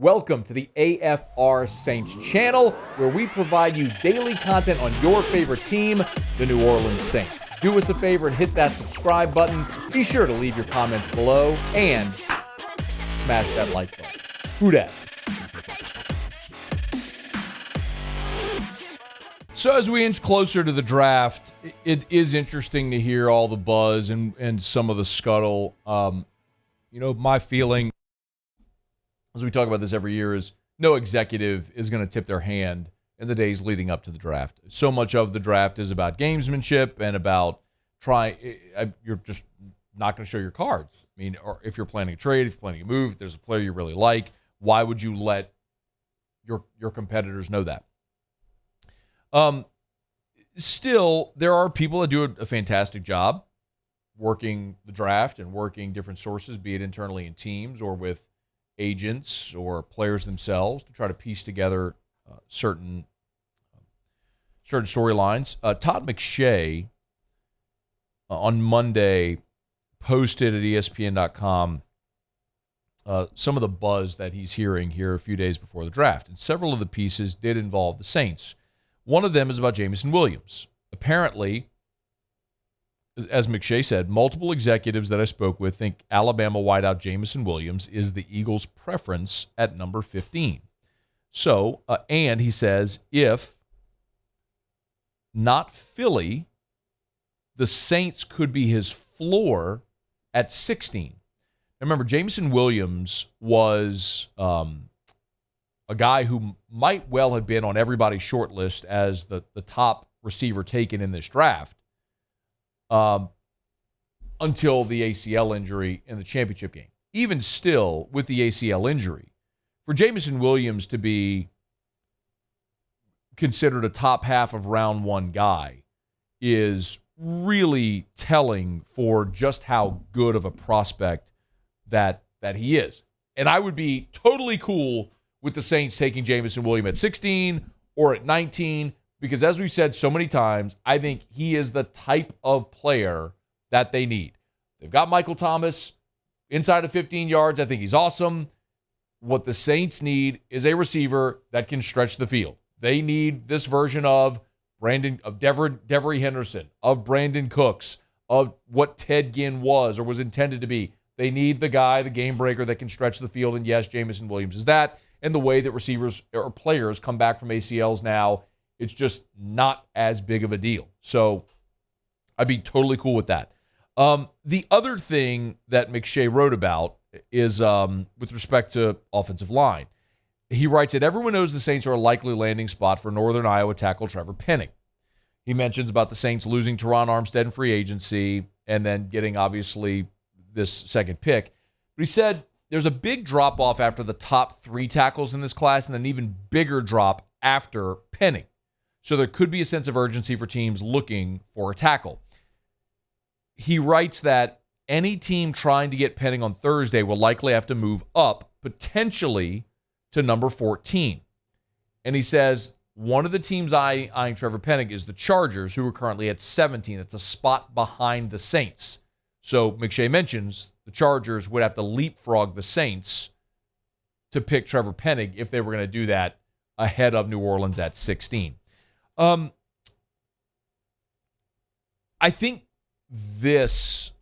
Welcome to the AFR Saints channel, where we provide you daily content on your favorite team, the New Orleans Saints. Do us a favor and hit that subscribe button. Be sure to leave your comments below and smash that like button. Who dat? So as we inch closer to the draft, it is interesting to hear all the buzz and some of the scuttle. My feeling, as we talk about this every year, is no executive is going to tip their hand in the days leading up to the draft. So much of the draft is about gamesmanship and about you're just not going to show your cards. I mean, or if you're planning a trade, if you're planning a move, if there's a player you really like, why would you let your competitors know that? Still, there are people that do a fantastic job working the draft and working different sources, be it internally in teams or with agents or players themselves, to try to piece together certain storylines. Todd McShay on Monday posted at ESPN.com some of the buzz that he's hearing here a few days before the draft, and several of the pieces did involve the Saints. One of them is about Jameson Williams. Apparently, as McShay said, multiple executives that I spoke with think Alabama wideout Jameson Williams is the Eagles' preference at number 15. So, and he says, if not Philly, the Saints could be his floor at 16. Now remember, Jameson Williams was a guy who might well have been on everybody's short list as the top receiver taken in this draft. Until the ACL injury in the championship game. Even still, with the ACL injury, for Jameson Williams to be considered a top half of round one guy is really telling for just how good of a prospect that he is. And I would be totally cool with the Saints taking Jameson Williams at 16 or at 19, because as we've said so many times, I think he is the type of player that they need. They've got Michael Thomas inside of 15 yards. I think he's awesome. What the Saints need is a receiver that can stretch the field. They need this version of Devery Henderson, of Brandon Cooks, of what Ted Ginn was or was intended to be. They need the guy, the game breaker that can stretch the field, and yes, Jameson Williams is that. And the way that receivers or players come back from ACLs now, it's just not as big of a deal. So I'd be totally cool with that. The other thing that McShay wrote about is with respect to offensive line. He writes that everyone knows the Saints are a likely landing spot for Northern Iowa tackle Trevor Penning. He mentions about the Saints losing Teron Armstead in free agency and then getting, obviously, this second pick. But he said there's a big drop-off after the top 3 tackles in this class and an even bigger drop after Penning. So there could be a sense of urgency for teams looking for a tackle. He writes that any team trying to get Penning on Thursday will likely have to move up, potentially to number 14. And he says one of the teams eyeing Trevor Penning is the Chargers, who are currently at 17. It's a spot behind the Saints. So McShay mentions the Chargers would have to leapfrog the Saints to pick Trevor Penning if they were going to do that ahead of New Orleans at 16. I think this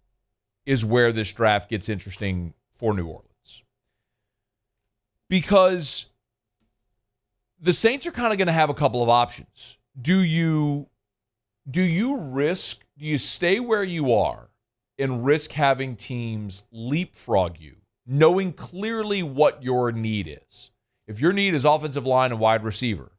is where this draft gets interesting for New Orleans, because the Saints are kind of going to have a couple of options. Do you stay where you are and risk having teams leapfrog you, knowing clearly what your need is? If your need is offensive line and wide receiver,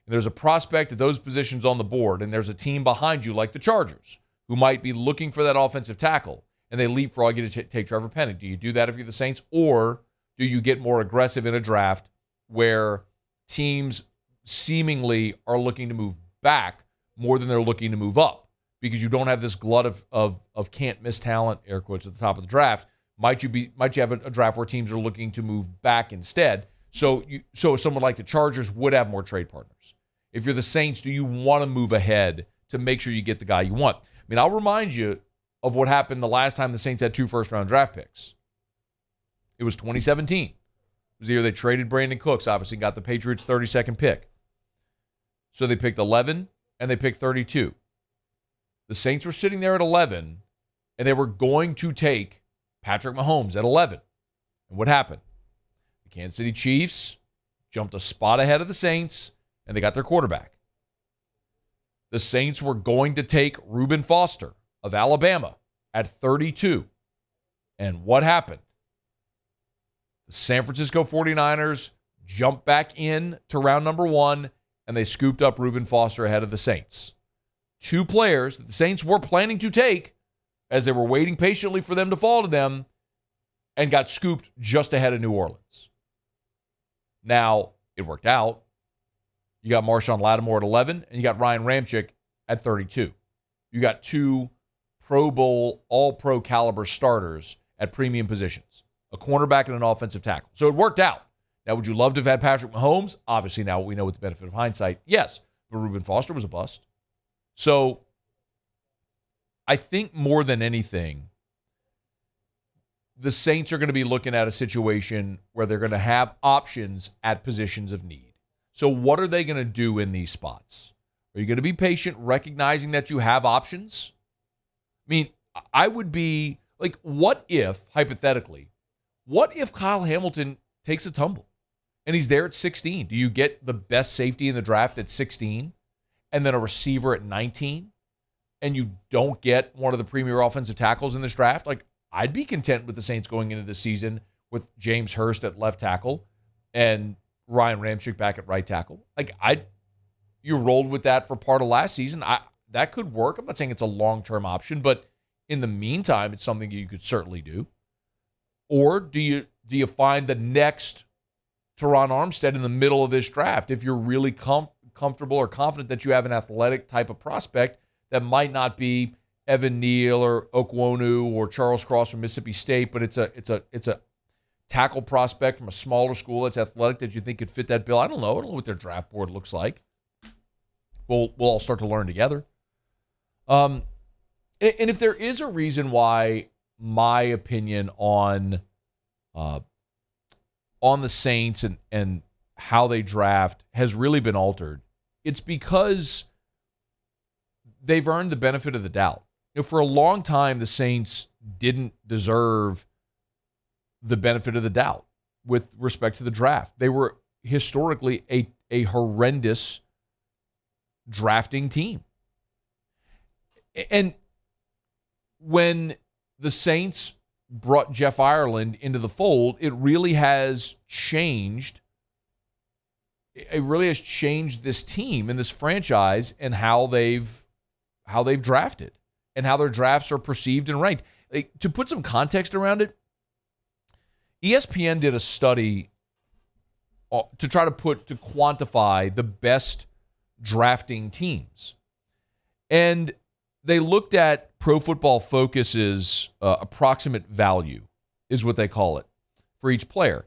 and there's a prospect at those positions on the board, and there's a team behind you like the Chargers who might be looking for that offensive tackle, and they leapfrog you to take Trevor Penning, do you do that if you're the Saints? Or do you get more aggressive in a draft where teams seemingly are looking to move back more than they're looking to move up, because you don't have this glut of can't-miss talent, air quotes, at the top of the draft? Might you have a draft where teams are looking to move back instead? So someone like the Chargers would have more trade partners. If you're the Saints, do you want to move ahead to make sure you get the guy you want? I mean, I'll remind you of what happened the last time the Saints had 2 first-round draft picks. It was 2017. was the year they traded Brandon Cooks, obviously got the Patriots' 32nd pick. So they picked 11 and they picked 32. The Saints were sitting there at 11 and they were going to take Patrick Mahomes at 11. And what happened? The Kansas City Chiefs jumped a spot ahead of the Saints and they got their quarterback. The Saints were going to take Reuben Foster of Alabama at 32. And what happened? The San Francisco 49ers jumped back in to round number 1, and they scooped up Reuben Foster ahead of the Saints. 2 players that the Saints were planning to take as they were waiting patiently for them to fall to them and got scooped just ahead of New Orleans. Now, it worked out. You got Marshawn Lattimore at 11, and you got Ryan Ramczyk at 32. You got 2 Pro Bowl, all-pro caliber starters at premium positions, a cornerback and an offensive tackle. So it worked out. Now, would you love to have had Patrick Mahomes? Obviously, now we know with the benefit of hindsight, yes, but Reuben Foster was a bust. So I think more than anything, the Saints are going to be looking at a situation where they're going to have options at positions of need. So what are they going to do in these spots? Are you going to be patient, recognizing that you have options? I mean, I would be like, what if, hypothetically, what if Kyle Hamilton takes a tumble and he's there at 16? Do you get the best safety in the draft at 16 and then a receiver at 19 and you don't get one of the premier offensive tackles in this draft? Like, I'd be content with the Saints going into the season with James Hurst at left tackle and Ryan Ramczyk back at right tackle. Like, you rolled with that for part of last season. That could work. I'm not saying it's a long-term option, but in the meantime, it's something you could certainly do. Or do you find the next Teron Armstead in the middle of this draft if you're really comfortable or confident that you have an athletic type of prospect that might not be Evan Neal or Okwonu or Charles Cross from Mississippi State, but it's a tackle prospect from a smaller school that's athletic that you think could fit that bill? I don't know what their draft board looks like. We'll all start to learn together. And if there is a reason why my opinion on the Saints and how they draft has really been altered, it's because they've earned the benefit of the doubt. You know, for a long time, the Saints didn't deserve the benefit of the doubt with respect to the draft. They were historically a horrendous drafting team. And when the Saints brought Jeff Ireland into the fold, it really has changed. It really has changed this team and this franchise and how they've drafted and how their drafts are perceived and ranked. Like, to put some context around it, ESPN did a study to try to quantify the best drafting teams. And they looked at Pro Football Focus's approximate value, is what they call it, for each player.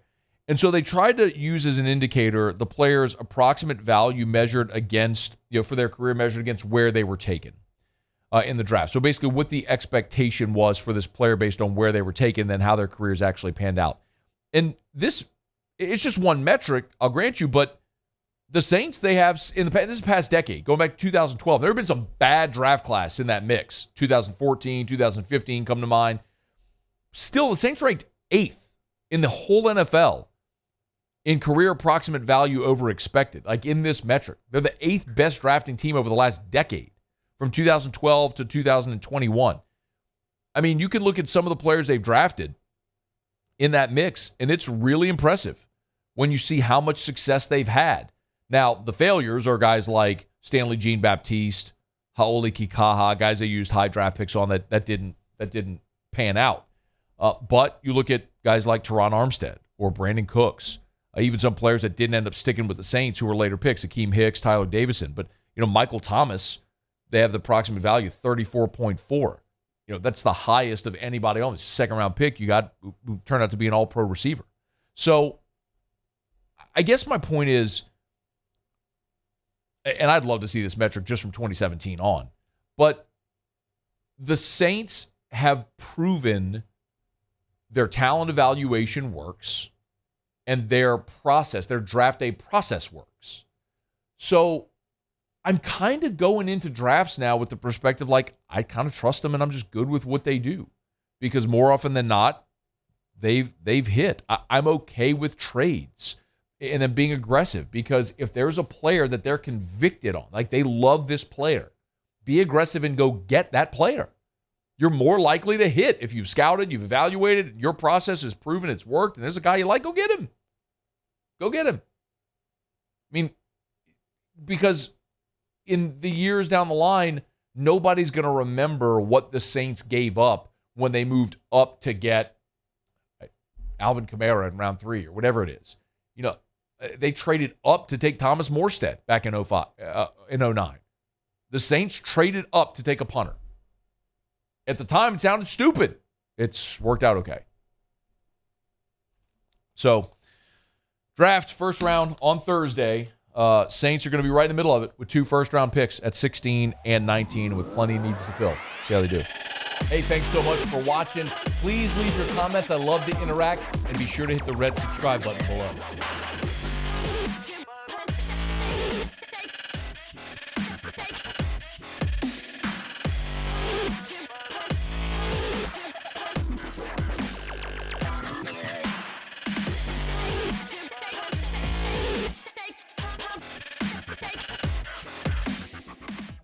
And so they tried to use as an indicator the player's approximate value measured against, for their career measured against where they were taken in the draft. So basically what the expectation was for this player based on where they were taken, then how their careers actually panned out. And it's just one metric, I'll grant you, but the Saints, they have, this past decade, going back to 2012, there have been some bad draft class in that mix. 2014, 2015 come to mind. Still, the Saints ranked 8th in the whole NFL in career approximate value over expected, like in this metric. They're the 8th best drafting team over the last decade, from 2012 to 2021. I mean, you can look at some of the players they've drafted in that mix, and it's really impressive when you see how much success they've had. Now, the failures are guys like Stanley Jean-Baptiste, Haoli Kikaha, guys they used high draft picks on that didn't pan out. But you look at guys like Teron Armstead or Brandon Cooks, even some players that didn't end up sticking with the Saints who were later picks, Akeem Hicks, Tyler Davison. But, Michael Thomas, they have the approximate value 34.4. That's the highest of anybody on this second-round pick you got who turned out to be an all-pro receiver. So I guess my point is, and I'd love to see this metric just from 2017 on, but the Saints have proven their talent evaluation works. and their process, their draft day process works. So I'm kind of going into drafts now with the perspective like I kind of trust them and I'm just good with what they do, because more often than not, they've hit. I'm okay with trades and then being aggressive, because if there's a player that they're convicted on, like they love this player, be aggressive and go get that player. You're more likely to hit if you've scouted, you've evaluated, your process has proven it's worked, and there's a guy you like, go get him. Go get him. I mean, because in the years down the line, nobody's going to remember what the Saints gave up when they moved up to get Alvin Kamara in round 3 or whatever it is. You know, they traded up to take Thomas Morstead back in 09. The Saints traded up to take a punter. At the time, it sounded stupid. It's worked out okay. So, draft first round on Thursday. Saints are going to be right in the middle of it with 2 first-round picks at 16 and 19 with plenty of needs to fill. See how they do. Hey, thanks so much for watching. Please leave your comments. I love to interact. And be sure to hit the red subscribe button below.